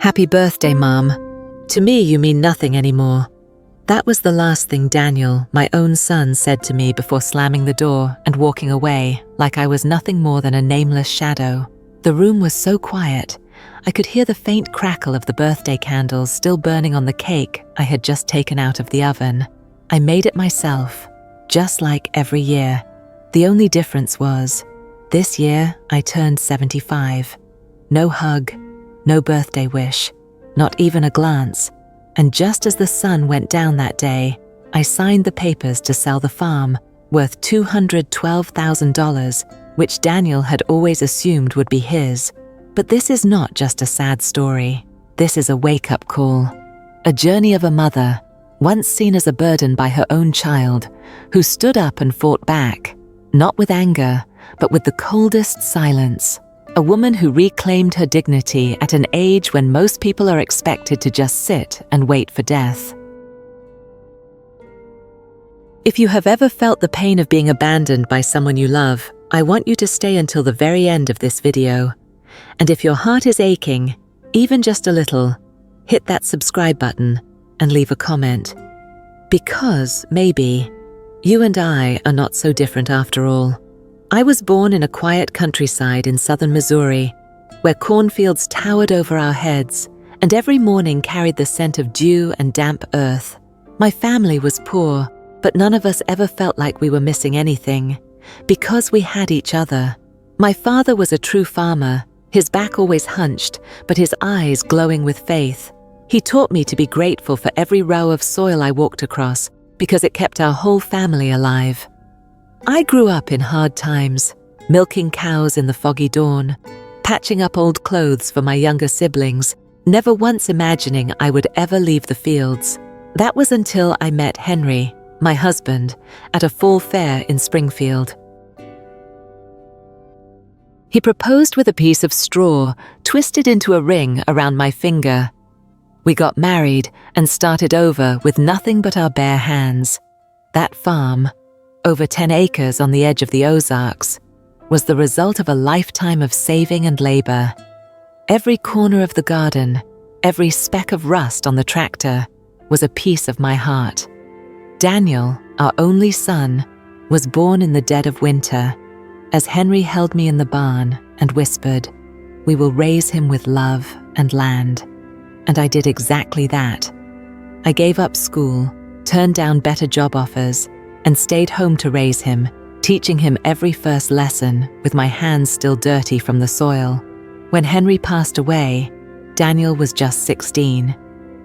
Happy birthday, Mom. To me, you mean nothing anymore. That was the last thing Daniel, my own son, said to me before slamming the door and walking away like I was nothing more than a nameless shadow. The room was so quiet. I could hear the faint crackle of the birthday candles still burning on the cake I had just taken out of the oven. I made it myself, just like every year. The only difference was, this year I turned 75. No hug, no birthday wish, not even a glance. And just as the sun went down that day, I signed the papers to sell the farm, worth $212,000, which Daniel had always assumed would be his. But this is not just a sad story. This is a wake-up call. A journey of a mother, once seen as a burden by her own child, who stood up and fought back, not with anger, but with the coldest silence. A woman who reclaimed her dignity at an age when most people are expected to just sit and wait for death. If you have ever felt the pain of being abandoned by someone you love, I want you to stay until the very end of this video. And if your heart is aching, even just a little, hit that subscribe button and leave a comment. Because, maybe, you and I are not so different after all. I was born in a quiet countryside in southern Missouri, where cornfields towered over our heads, and every morning carried the scent of dew and damp earth. My family was poor, but none of us ever felt like we were missing anything, because we had each other. My father was a true farmer, his back always hunched, but his eyes glowing with faith. He taught me to be grateful for every row of soil I walked across, because it kept our whole family alive. I grew up in hard times, milking cows in the foggy dawn, patching up old clothes for my younger siblings, never once imagining I would ever leave the fields. That was until I met Henry, my husband, at a fall fair in Springfield. He proposed with a piece of straw twisted into a ring around my finger. We got married and started over with nothing but our bare hands. That farm, over 10 acres on the edge of the Ozarks, was the result of a lifetime of saving and labor. Every corner of the garden, every speck of rust on the tractor, was a piece of my heart. Daniel, our only son, was born in the dead of winter, as Henry held me in the barn and whispered, "We will raise him with love and land." And I did exactly that. I gave up school, turned down better job offers, and stayed home to raise him, teaching him every first lesson with my hands still dirty from the soil. When Henry passed away, Daniel was just 16.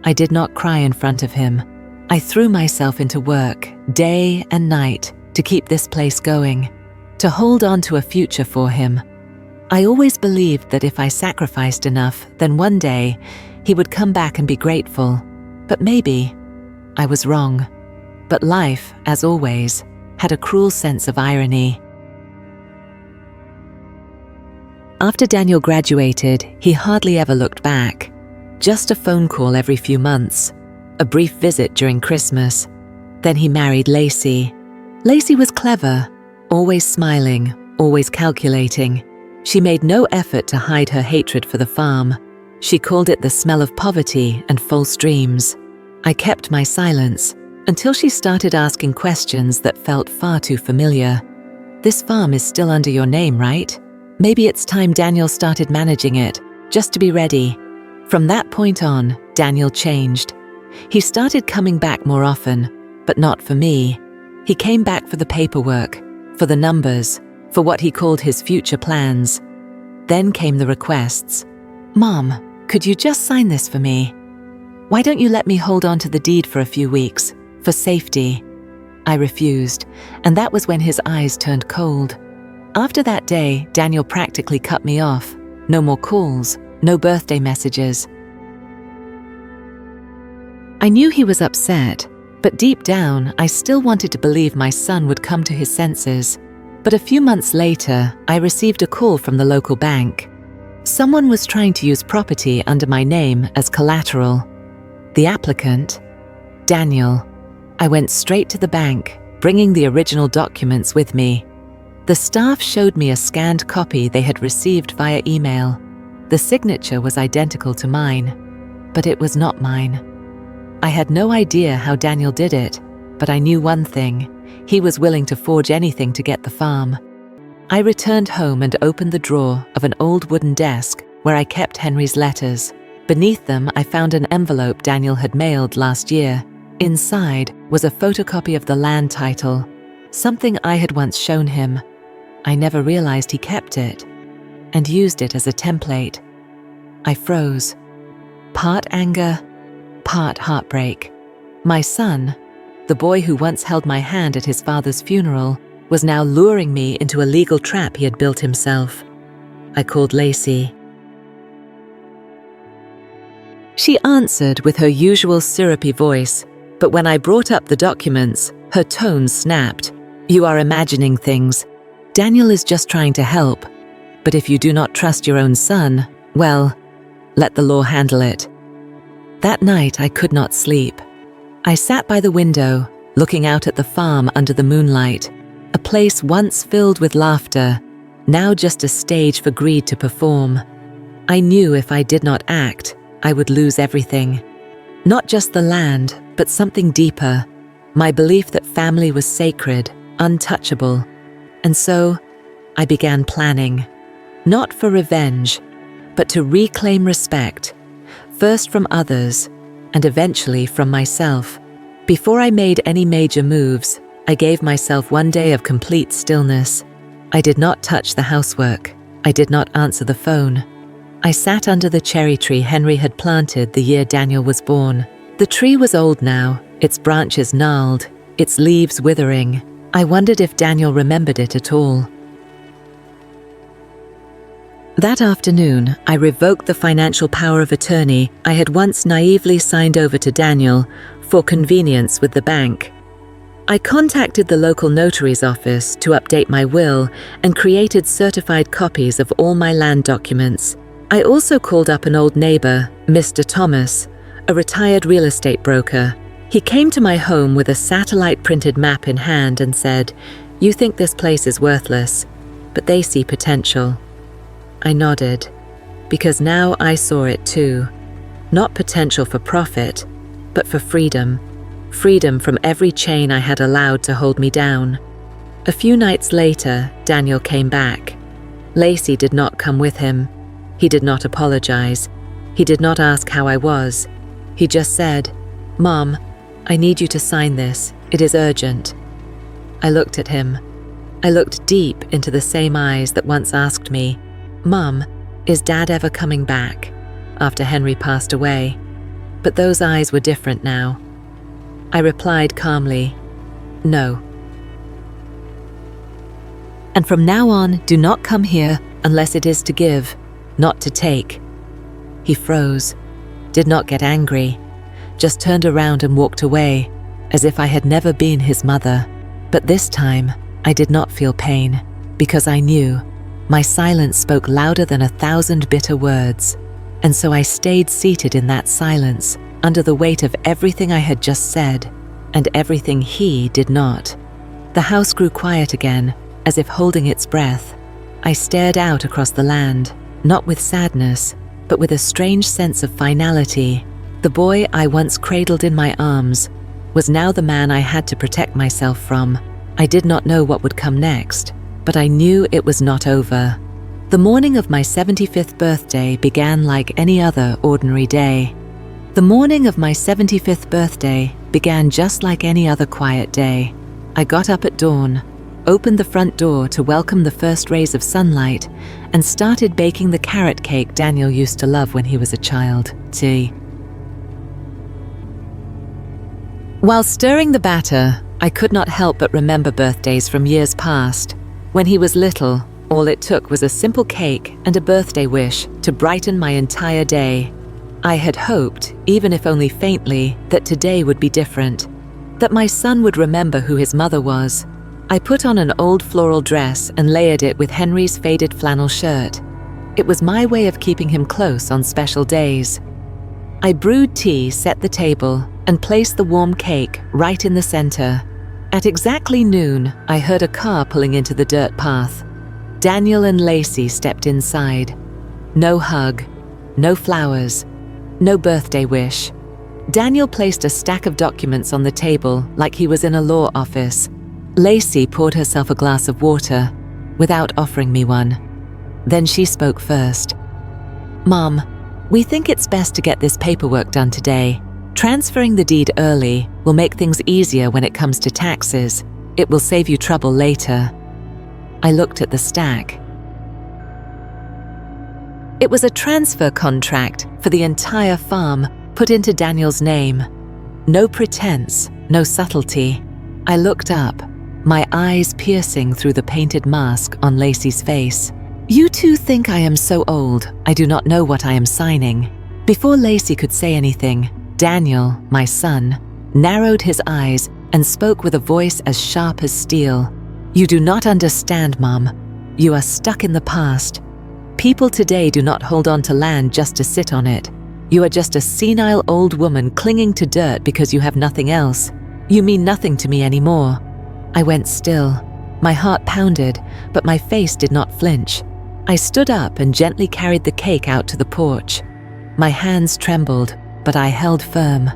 I did not cry in front of him. I threw myself into work, day and night, to keep this place going, to hold on to a future for him. I always believed that if I sacrificed enough, then one day he would come back and be grateful. But maybe I was wrong. But life, as always, had a cruel sense of irony. After Daniel graduated, he hardly ever looked back. Just a phone call every few months, a brief visit during Christmas. Then he married Lacey. Lacey was clever, always smiling, always calculating. She made no effort to hide her hatred for the farm. She called it the smell of poverty and false dreams. I kept my silence until she started asking questions that felt far too familiar. "This farm is still under your name, right? Maybe it's time Daniel started managing it, just to be ready." From that point on, Daniel changed. He started coming back more often, but not for me. He came back for the paperwork, for the numbers, for what he called his future plans. Then came the requests. "Mom, could you just sign this for me? Why don't you let me hold on to the deed for a few weeks, for safety?" I refused, and that was when his eyes turned cold. After that day, Daniel practically cut me off. No more calls, no birthday messages. I knew he was upset, but deep down, I still wanted to believe my son would come to his senses. But a few months later, I received a call from the local bank. Someone was trying to use property under my name as collateral. The applicant? Daniel. I went straight to the bank, bringing the original documents with me. The staff showed me a scanned copy they had received via email. The signature was identical to mine. but it was not mine. I had no idea how Daniel did it, but I knew one thing: he was willing to forge anything to get the farm. I returned home and opened the drawer of an old wooden desk where I kept Henry's letters. Beneath them, I found an envelope Daniel had mailed last year. Inside was a photocopy of the land title, something I had once shown him. I never realized he kept it and used it as a template. I froze, part anger, part heartbreak. My son, the boy who once held my hand at his father's funeral, was now luring me into a legal trap he had built himself. I called Lacey. She answered with her usual syrupy voice, but when I brought up the documents, her tone snapped. "You are imagining things. Daniel is just trying to help. But if you do not trust your own son, well, let the law handle it." That night I could not sleep. I sat by the window, looking out at the farm under the moonlight, a place once filled with laughter, now just a stage for greed to perform. I knew if I did not act, I would lose everything. Not just the land, but something deeper, my belief that family was sacred, untouchable. And so, I began planning, not for revenge, but to reclaim respect, first from others, and eventually from myself. Before I made any major moves, I gave myself one day of complete stillness. I did not touch the housework. I did not answer the phone. I sat under the cherry tree Henry had planted the year Daniel was born. The tree was old now, its branches gnarled, its leaves withering. I wondered if Daniel remembered it at all. That afternoon, I revoked the financial power of attorney I had once naively signed over to Daniel for convenience with the bank. I contacted the local notary's office to update my will and created certified copies of all my land documents. I also called up an old neighbor, Mr. Thomas, a retired real estate broker. He came to my home with a satellite-printed map in hand and said, "You think this place is worthless, but they see potential." I nodded, because now I saw it too. Not potential for profit, but for freedom. Freedom from every chain I had allowed to hold me down. A few nights later, Daniel came back. Lacey did not come with him. He did not apologize. He did not ask how I was. He just said, "Mom, I need you to sign this. It is urgent." I looked at him. I looked deep into the same eyes that once asked me, "Mom, is Dad ever coming back?" after Henry passed away. But those eyes were different now. I replied calmly, "No." "And from now on, do not come here unless it is to give, not to take." He froze, did not get angry, just turned around and walked away, as if I had never been his mother. But this time, I did not feel pain, because I knew my silence spoke louder than 1,000 bitter words. And so I stayed seated in that silence, under the weight of everything I had just said, and everything he did not. The house grew quiet again, as if holding its breath. I stared out across the land, not with sadness, but with a strange sense of finality. The boy I once cradled in my arms was now the man I had to protect myself from. I did not know what would come next, but I knew it was not over. The morning of my 75th birthday began like any other ordinary day. The morning of my 75th birthday began just like any other quiet day. I got up at dawn, opened the front door to welcome the first rays of sunlight, and started baking the carrot cake Daniel used to love when he was a child. While stirring the batter, I could not help but remember birthdays from years past. When he was little, all it took was a simple cake and a birthday wish to brighten my entire day. I had hoped, even if only faintly, that today would be different, that my son would remember who his mother was. I put on an old floral dress and layered it with Henry's faded flannel shirt. It was my way of keeping him close on special days. I brewed tea, set the table, and placed the warm cake right in the center. At exactly noon, I heard a car pulling into the dirt path. Daniel and Lacey stepped inside. No hug, no flowers, No birthday wish. Daniel placed a stack of documents on the table like he was in a law office. Lacey poured herself a glass of water without offering me one. Then she spoke first. "Mom, we think it's best to get this paperwork done today. Transferring the deed early will make things easier when it comes to taxes. It will save you trouble later." I looked at the stack. It was a transfer contract for the entire farm put into Daniel's name. No pretense, no subtlety. I looked up, my eyes piercing through the painted mask on Lacey's face. "You two think I am so old, I do not know what I am signing." Before Lacey could say anything, Daniel, my son, narrowed his eyes and spoke with a voice as sharp as steel. "You do not understand, Mom. You are stuck in the past. People today do not hold on to land just to sit on it. You are just a senile old woman clinging to dirt because you have nothing else. You mean nothing to me anymore." I went still. My heart pounded, but my face did not flinch. I stood up and gently carried the cake out to the porch. My hands trembled, but I held firm.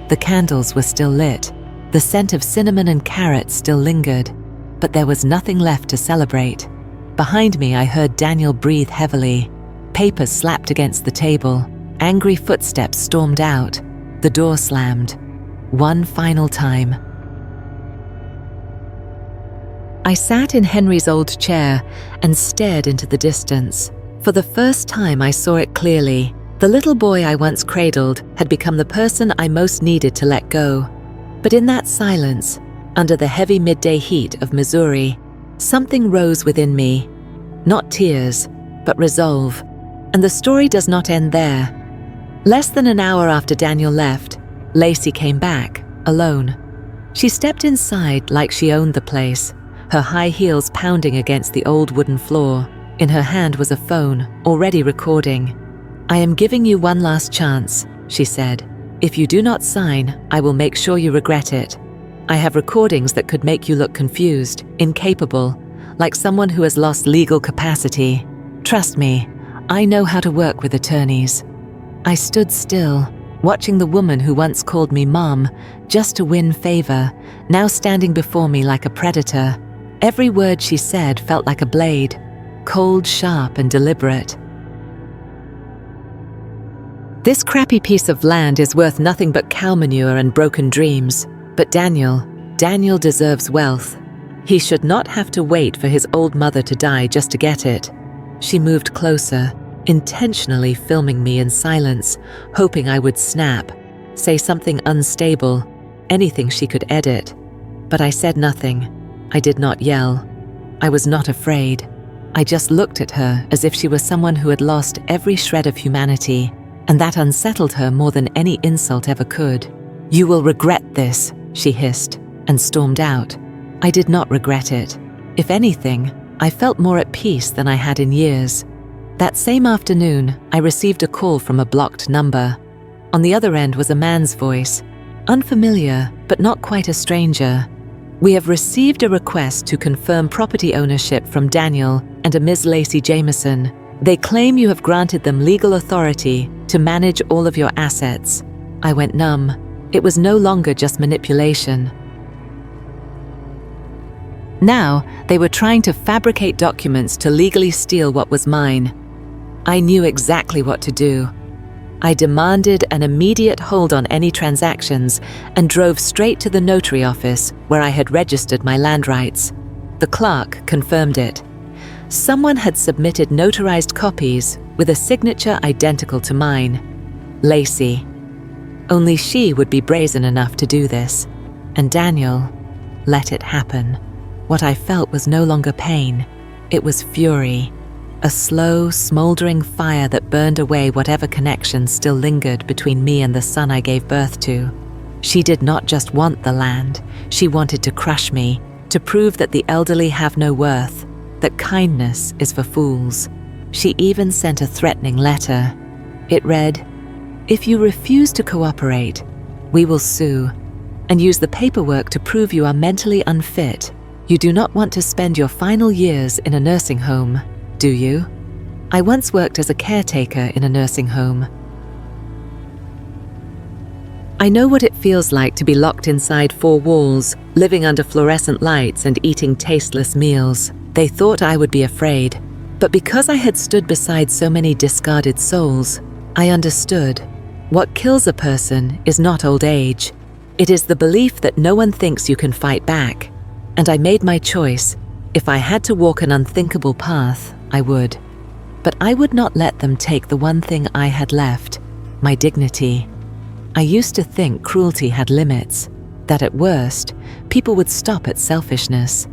The candles were still lit. The scent of cinnamon and carrots still lingered, but there was nothing left to celebrate. Behind me, I heard Daniel breathe heavily. Papers slapped against the table. Angry footsteps stormed out. The door slammed. One final time. I sat in Henry's old chair and stared into the distance. For the first time, I saw it clearly. The little boy I once cradled had become the person I most needed to let go. But in that silence, under the heavy midday heat of Missouri, something rose within me. Not tears, but resolve. And the story does not end there. Less than an hour after Daniel left, Lacey came back, alone. She stepped inside like she owned the place, her high heels pounding against the old wooden floor. In her hand was a phone, already recording. "I am giving you one last chance," she said. "If you do not sign, I will make sure you regret it. I have recordings that could make you look confused, incapable, like someone who has lost legal capacity. Trust me, I know how to work with attorneys." I stood still, watching the woman who once called me Mom just to win favor, now standing before me like a predator. Every word she said felt like a blade, cold, sharp, and deliberate. "This crappy piece of land is worth nothing but cow manure and broken dreams. But Daniel deserves wealth. He should not have to wait for his old mother to die just to get it." She moved closer, intentionally filming me in silence, hoping I would snap, say something unstable, anything she could edit. But I said nothing. I did not yell. I was not afraid. I just looked at her as if she was someone who had lost every shred of humanity, and that unsettled her more than any insult ever could. "You will regret this," she hissed, and stormed out. I did not regret it. If anything, I felt more at peace than I had in years. That same afternoon, I received a call from a blocked number. On the other end was a man's voice, unfamiliar, but not quite a stranger. "We have received a request to confirm property ownership from Daniel and a Ms. Lacey Jameson. They claim you have granted them legal authority to manage all of your assets." I went numb. It was no longer just manipulation. Now, they were trying to fabricate documents to legally steal what was mine. I knew exactly what to do. I demanded an immediate hold on any transactions and drove straight to the notary office where I had registered my land rights. The clerk confirmed it. Someone had submitted notarized copies with a signature identical to mine. Lacey. Only she would be brazen enough to do this. And Daniel let it happen. What I felt was no longer pain. It was fury. A slow, smoldering fire that burned away whatever connection still lingered between me and the son I gave birth to. She did not just want the land. She wanted to crush me, to prove that the elderly have no worth, that kindness is for fools. She even sent a threatening letter. It read, "If you refuse to cooperate, we will sue and use the paperwork to prove you are mentally unfit. You do not want to spend your final years in a nursing home, do you?" I once worked as a caretaker in a nursing home. I know what it feels like to be locked inside four walls, living under fluorescent lights and eating tasteless meals. They thought I would be afraid, but because I had stood beside so many discarded souls, I understood. What kills a person is not old age. It is the belief that no one thinks you can fight back. And I made my choice. If I had to walk an unthinkable path, I would. But I would not let them take the one thing I had left, my dignity. I used to think cruelty had limits, that at worst, people would stop at selfishness.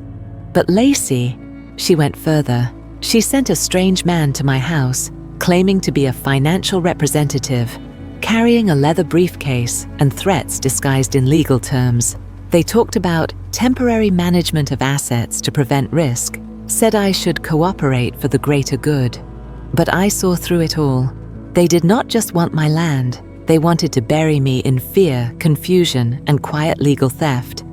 But Lacey, she went further. She sent a strange man to my house, claiming to be a financial representative, carrying a leather briefcase and threats disguised in legal terms. They talked about temporary management of assets to prevent risk, said I should cooperate for the greater good. But I saw through it all. They did not just want my land, they wanted to bury me in fear, confusion, and quiet legal theft.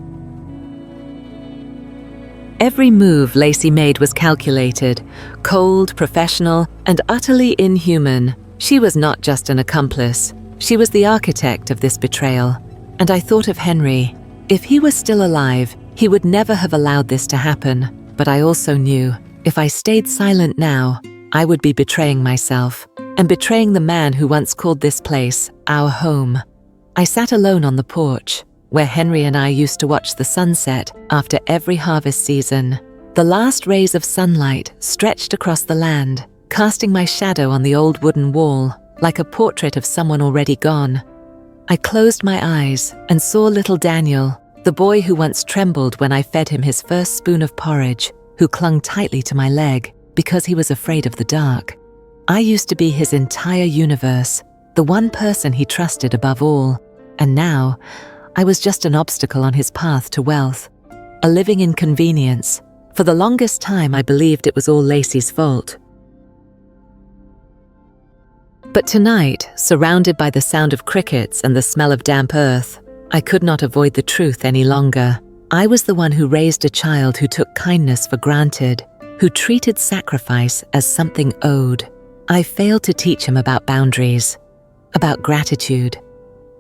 Every move Lacey made was calculated, cold, professional, and utterly inhuman. She was not just an accomplice. She was the architect of this betrayal. And I thought of Henry. If he was still alive, he would never have allowed this to happen. But I also knew, if I stayed silent now, I would be betraying myself, and betraying the man who once called this place our home. I sat alone on the porch, where Henry and I used to watch the sunset after every harvest season. The last rays of sunlight stretched across the land, casting my shadow on the old wooden wall, like a portrait of someone already gone. I closed my eyes and saw little Daniel, the boy who once trembled when I fed him his first spoon of porridge, who clung tightly to my leg because he was afraid of the dark. I used to be his entire universe, the one person he trusted above all, and now I was just an obstacle on his path to wealth, a living inconvenience. For the longest time I believed it was all Lacey's fault. But tonight, surrounded by the sound of crickets and the smell of damp earth, I could not avoid the truth any longer. I was the one who raised a child who took kindness for granted, who treated sacrifice as something owed. I failed to teach him about boundaries, about gratitude,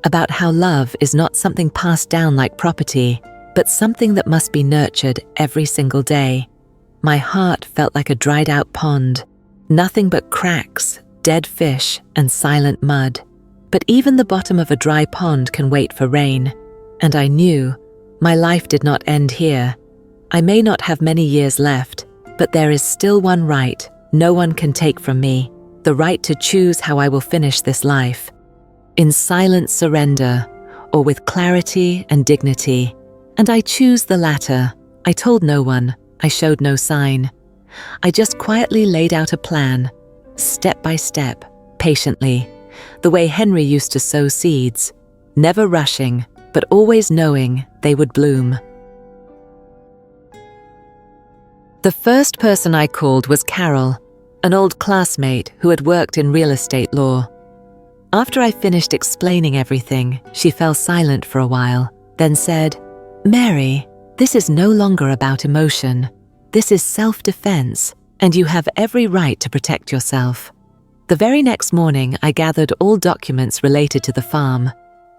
about how love is not something passed down like property, but something that must be nurtured every single day. My heart felt like a dried-out pond, nothing but cracks, dead fish, and silent mud. But even the bottom of a dry pond can wait for rain, and I knew my life did not end here. I may not have many years left, but there is still one right no one can take from me, the right to choose how I will finish this life. In silent surrender, or with clarity and dignity. And I choose the latter. I told no one, I showed no sign. I just quietly laid out a plan, step by step, patiently, the way Henry used to sow seeds, never rushing, but always knowing they would bloom. The first person I called was Carol, an old classmate who had worked in real estate law. After I finished explaining everything, she fell silent for a while, then said, "Mary, this is no longer about emotion. This is self-defense, and you have every right to protect yourself." The very next morning, I gathered all documents related to the farm,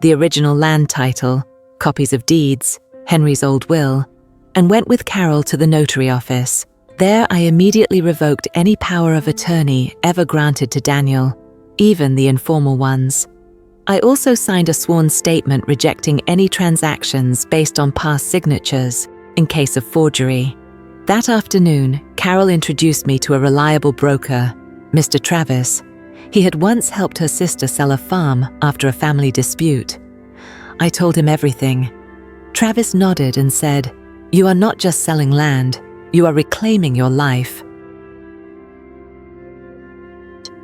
the original land title, copies of deeds, Henry's old will, and went with Carol to the notary office. There, I immediately revoked any power of attorney ever granted to Daniel, even the informal ones. I also signed a sworn statement rejecting any transactions based on past signatures in case of forgery. That afternoon, Carol introduced me to a reliable broker, Mr. Travis. He had once helped her sister sell a farm after a family dispute. I told him everything. Travis nodded and said, "You are not just selling land, you are reclaiming your life."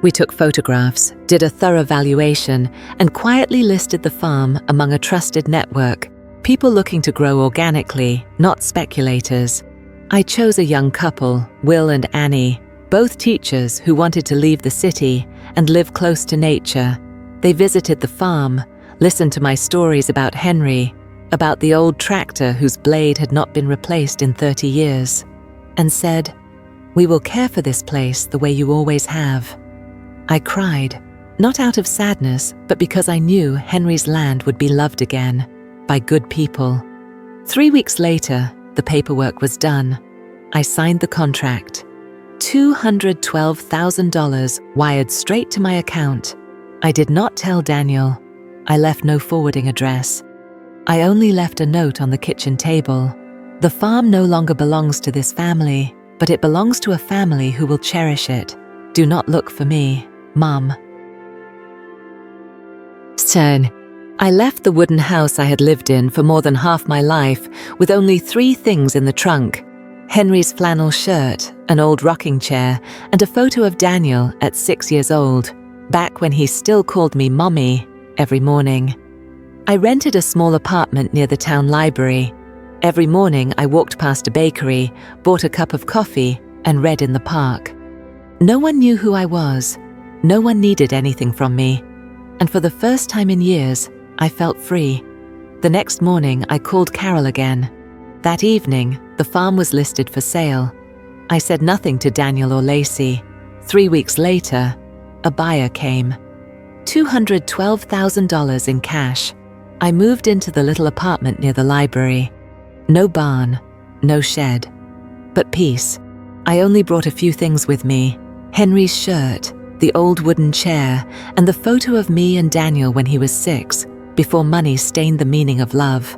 We took photographs, did a thorough valuation, and quietly listed the farm among a trusted network, people looking to grow organically, not speculators. I chose a young couple, Will and Annie, both teachers who wanted to leave the city and live close to nature. They visited the farm, listened to my stories about Henry, about the old tractor whose blade had not been replaced in 30 years, and said, "We will care for this place the way you always have." I cried. Not out of sadness, but because I knew Henry's land would be loved again by good people. 3 weeks later, the paperwork was done. I signed the contract. $212,000 wired straight to my account. I did not tell Daniel. I left no forwarding address. I only left a note on the kitchen table. The farm no longer belongs to this family, but it belongs to a family who will cherish it. Do not look for me, Mum. Turn. I left the wooden house I had lived in for more than half my life with only 3 things in the trunk: Henry's flannel shirt, an old rocking chair, and a photo of Daniel at 6 years old, back when he still called me Mommy every morning. I rented a small apartment near the town library. Every morning I walked past a bakery, bought a cup of coffee, and read in the park. No one knew who I was. No one needed anything from me. And for the first time in years, I felt free. The next morning, I called Carol again. That evening, the farm was listed for sale. I said nothing to Daniel or Lacey. 3 weeks later, a buyer came. $212,000 in cash. I moved into the little apartment near the library. No barn, no shed, but peace. I only brought a few things with me: Henry's shirt, the old wooden chair, and the photo of me and Daniel when he was 6, before money stained the meaning of love.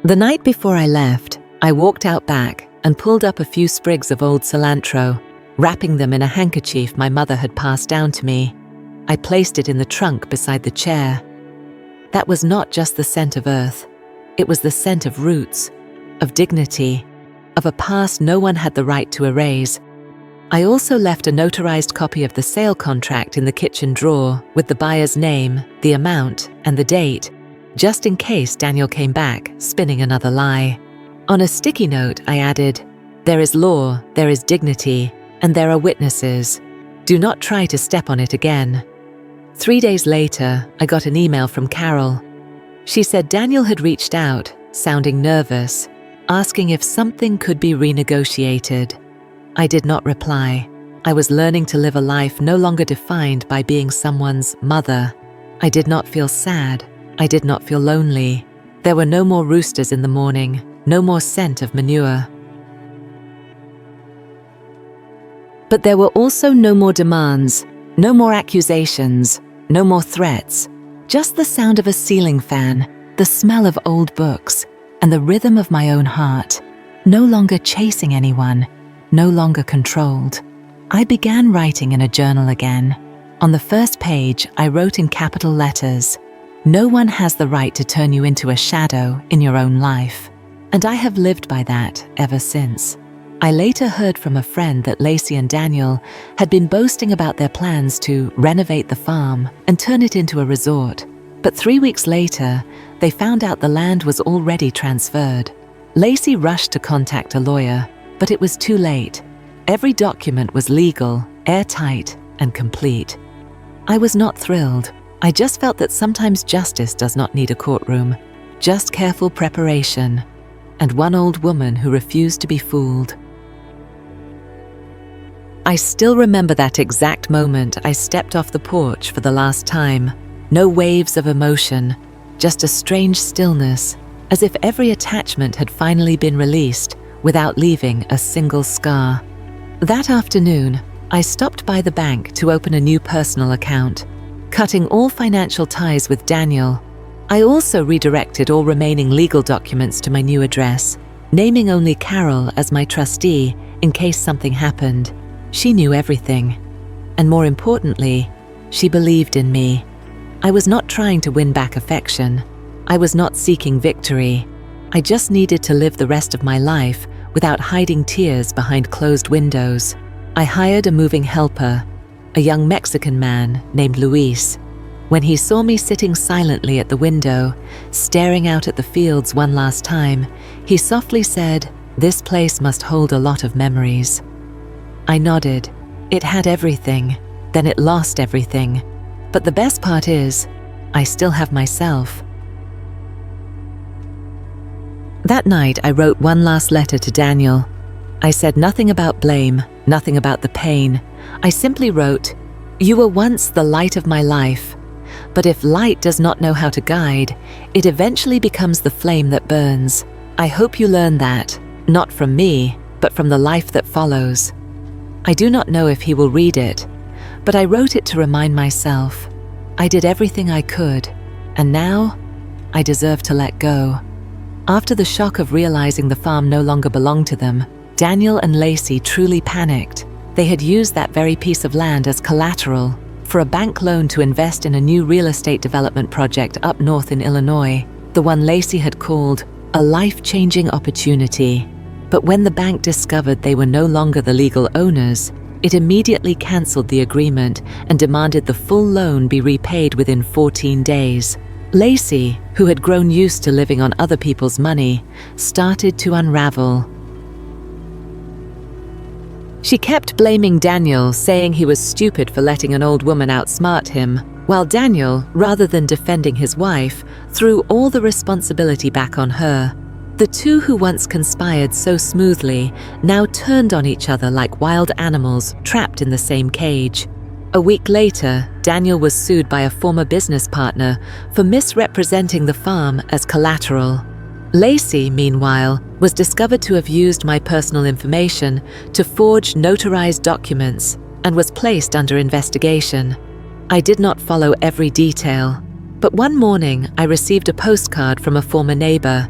The night before I left, I walked out back and pulled up a few sprigs of old cilantro, wrapping them in a handkerchief my mother had passed down to me. I placed it in the trunk beside the chair. That was not just the scent of earth. It was the scent of roots, of dignity, of a past no one had the right to erase. I also left a notarized copy of the sale contract in the kitchen drawer with the buyer's name, the amount, and the date, just in case Daniel came back, spinning another lie. On a sticky note, I added, "There is law, there is dignity, and there are witnesses. Do not try to step on it again." 3 days later, I got an email from Carol. She said Daniel had reached out, sounding nervous, asking if something could be renegotiated. I did not reply. I was learning to live a life no longer defined by being someone's mother. I did not feel sad. I did not feel lonely. There were no more roosters in the morning, no more scent of manure. But there were also no more demands, no more accusations, no more threats. Just the sound of a ceiling fan, the smell of old books, and the rhythm of my own heart. No longer chasing anyone, no longer controlled. I began writing in a journal again. On the first page, I wrote in capital letters, "No one has the right to turn you into a shadow in your own life." And I have lived by that ever since. I later heard from a friend that Lacey and Daniel had been boasting about their plans to renovate the farm and turn it into a resort. But 3 weeks later, they found out the land was already transferred. Lacey rushed to contact a lawyer, but it was too late. Every document was legal, airtight, and complete. I was not thrilled. I just felt that sometimes justice does not need a courtroom, just careful preparation, and one old woman who refused to be fooled. I still remember that exact moment I stepped off the porch for the last time. No waves of emotion, just a strange stillness, as if every attachment had finally been released without leaving a single scar. That afternoon, I stopped by the bank to open a new personal account, cutting all financial ties with Daniel. I also redirected all remaining legal documents to my new address, naming only Carol as my trustee in case something happened. She knew everything. And more importantly, she believed in me. I was not trying to win back affection. I was not seeking victory. I just needed to live the rest of my life without hiding tears behind closed windows. I hired a moving helper, a young Mexican man named Luis. When he saw me sitting silently at the window, staring out at the fields one last time, he softly said, "This place must hold a lot of memories." I nodded. It had everything, then it lost everything. But the best part is, I still have myself. That night, I wrote one last letter to Daniel. I said nothing about blame, nothing about the pain. I simply wrote, "You were once the light of my life, but if light does not know how to guide, it eventually becomes the flame that burns. I hope you learn that, not from me, but from the life that follows." I do not know if he will read it, but I wrote it to remind myself. I did everything I could, and now I deserve to let go. After the shock of realizing the farm no longer belonged to them, Daniel and Lacey truly panicked. They had used that very piece of land as collateral for a bank loan to invest in a new real estate development project up north in Illinois, the one Lacey had called a life-changing opportunity. But when the bank discovered they were no longer the legal owners, it immediately cancelled the agreement and demanded the full loan be repaid within 14 days. Lacey, who had grown used to living on other people's money, started to unravel. She kept blaming Daniel, saying he was stupid for letting an old woman outsmart him, while Daniel, rather than defending his wife, threw all the responsibility back on her. The two who once conspired so smoothly now turned on each other like wild animals trapped in the same cage. A week later, Daniel was sued by a former business partner for misrepresenting the farm as collateral. Lacey, meanwhile, was discovered to have used my personal information to forge notarized documents and was placed under investigation. I did not follow every detail, but one morning I received a postcard from a former neighbor.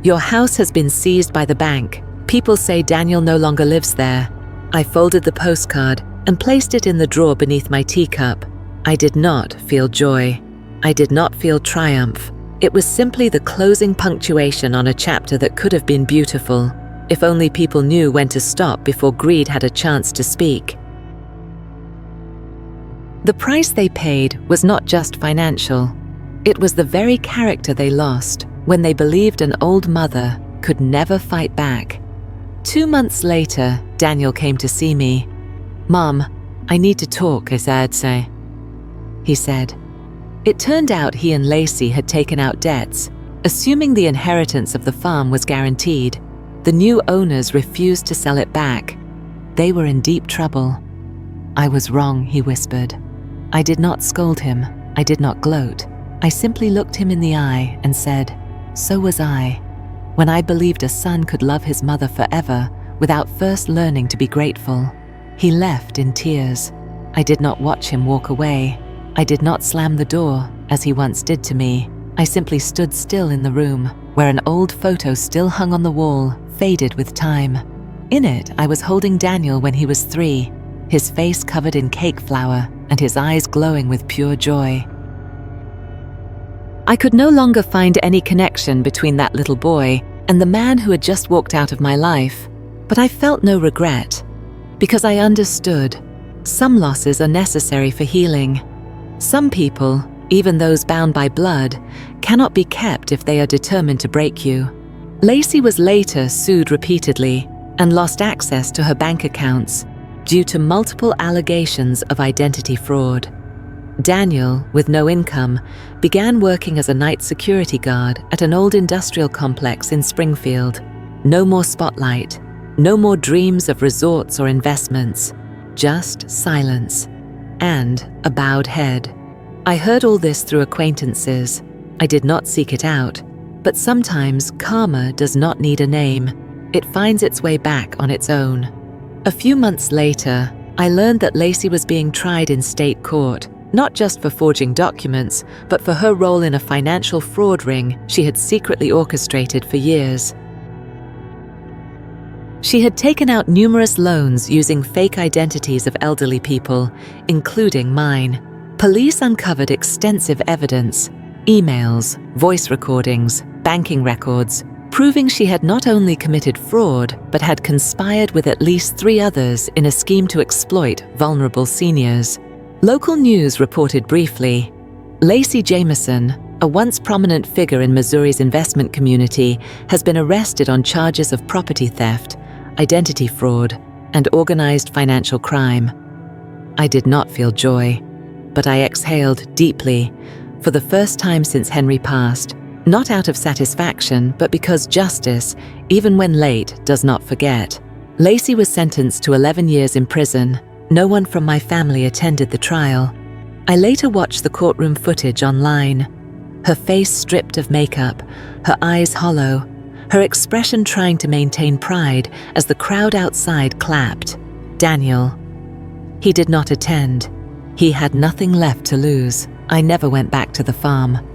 "Your house has been seized by the bank. People say Daniel no longer lives there." I folded the postcard and placed it in the drawer beneath my teacup. I did not feel joy. I did not feel triumph. It was simply the closing punctuation on a chapter that could have been beautiful, if only people knew when to stop before greed had a chance to speak. The price they paid was not just financial. It was the very character they lost when they believed an old mother could never fight back. 2 months later, Daniel came to see me. "Mom, I need to talk," I said, he said. It turned out he and Lacey had taken out debts, assuming the inheritance of the farm was guaranteed. The new owners refused to sell it back. They were in deep trouble. "I was wrong," he whispered. I did not scold him. I did not gloat. I simply looked him in the eye and said, "So was I, when I believed a son could love his mother forever without first learning to be grateful." He left in tears. I did not watch him walk away. I did not slam the door, as he once did to me. I simply stood still in the room, where an old photo still hung on the wall, faded with time. In it, I was holding Daniel when he was 3, his face covered in cake flour and his eyes glowing with pure joy. I could no longer find any connection between that little boy and the man who had just walked out of my life, but I felt no regret, because I understood some losses are necessary for healing. Some people, even those bound by blood, cannot be kept if they are determined to break you. Lacey was later sued repeatedly and lost access to her bank accounts due to multiple allegations of identity fraud. Daniel, with no income, began working as a night security guard at an old industrial complex in Springfield. No more spotlight, no more dreams of resorts or investments, just silence and a bowed head. I heard all this through acquaintances. I did not seek it out, but sometimes karma does not need a name. It finds its way back on its own. A few months later, I learned that Lacey was being tried in state court, not just for forging documents, but for her role in a financial fraud ring she had secretly orchestrated for years. She had taken out numerous loans using fake identities of elderly people, including mine. Police uncovered extensive evidence, emails, voice recordings, banking records, proving she had not only committed fraud, but had conspired with at least 3 others in a scheme to exploit vulnerable seniors. Local news reported briefly, Lacey Jameson, a once prominent figure in Missouri's investment community, has been arrested on charges of property theft, identity fraud, and organized financial crime. I did not feel joy, but I exhaled deeply, for the first time since Henry passed, not out of satisfaction, but because justice, even when late, does not forget. Lacey was sentenced to 11 years in prison. No one from my family attended the trial. I later watched the courtroom footage online. Her face stripped of makeup, her eyes hollow, her expression trying to maintain pride as the crowd outside clapped. Daniel. He did not attend. He had nothing left to lose. I never went back to the farm.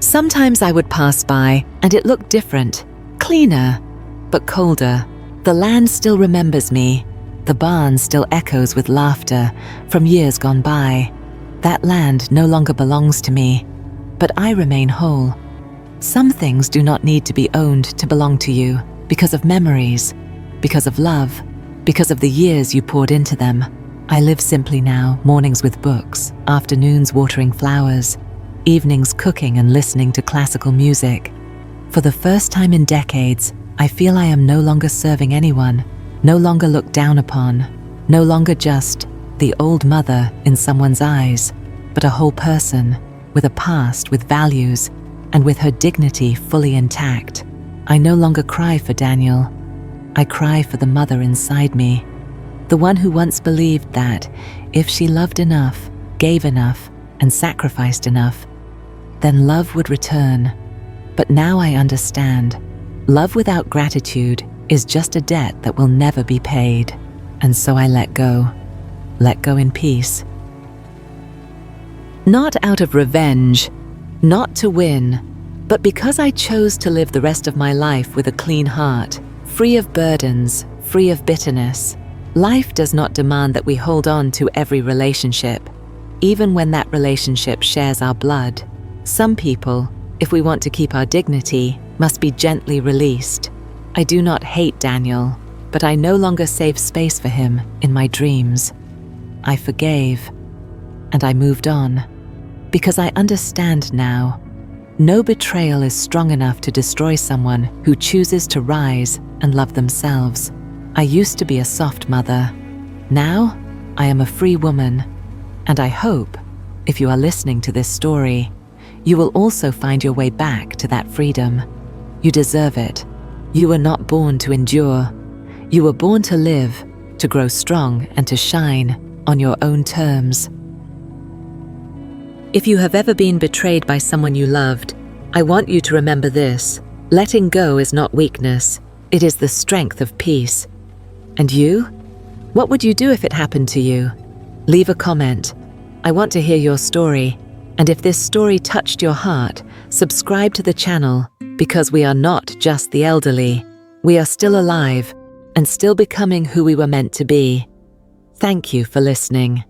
Sometimes I would pass by and it looked different, cleaner, but colder. The land still remembers me. The barn still echoes with laughter from years gone by. That land no longer belongs to me, but I remain whole. Some things do not need to be owned to belong to you because of memories, because of love, because of the years you poured into them. I live simply now, mornings with books, afternoons watering flowers, evenings cooking and listening to classical music. For the first time in decades, I feel I am no longer serving anyone, no longer looked down upon, no longer just the old mother in someone's eyes, but a whole person with a past, with values, and with her dignity fully intact. I no longer cry for Daniel. I cry for the mother inside me, the one who once believed that if she loved enough, gave enough, and sacrificed enough, then love would return. But now I understand. Love without gratitude is just a debt that will never be paid. And so I let go in peace. Not out of revenge, not to win, but because I chose to live the rest of my life with a clean heart, free of burdens, free of bitterness. Life does not demand that we hold on to every relationship, even when that relationship shares our blood. Some people, if we want to keep our dignity, must be gently released. I do not hate Daniel, but I no longer save space for him in my dreams. I forgave, and I moved on, because I understand now. No betrayal is strong enough to destroy someone who chooses to rise and love themselves. I used to be a soft mother. Now, I am a free woman, and I hope, if you are listening to this story, you will also find your way back to that freedom. You deserve it. You were not born to endure. You were born to live, to grow strong, and to shine on your own terms. If you have ever been betrayed by someone you loved, I want you to remember this. Letting go is not weakness. It is the strength of peace. And you? What would you do if it happened to you? Leave a comment. I want to hear your story. And if this story touched your heart, subscribe to the channel, because we are not just the elderly. We are still alive and still becoming who we were meant to be. Thank you for listening.